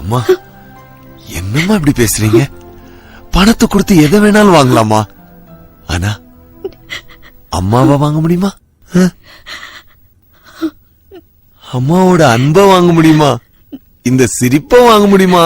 அம்மா என்னம்மா இப்படி பேசுறீங்க? பணத்தை கொடுத்து எதை வேணாலும் வாங்கலாமா? ஆனா அம்மாவை வாங்க முடியுமா? அம்மாவோட அன்பை வாங்க முடியுமா? இந்த சிரிப்பை வாங்க முடியுமா?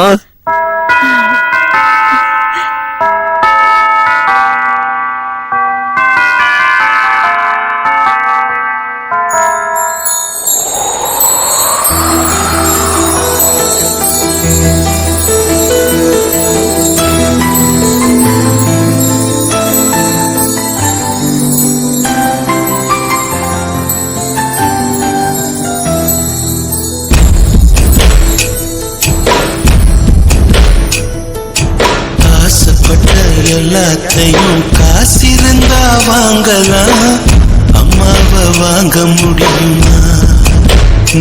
எல்லாத்தையும் காசிருந்தா வாங்கலாம், அம்மாவை வாங்க முடியுமா?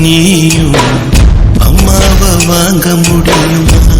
நீயும் அம்மாவை வாங்க முடியுமா?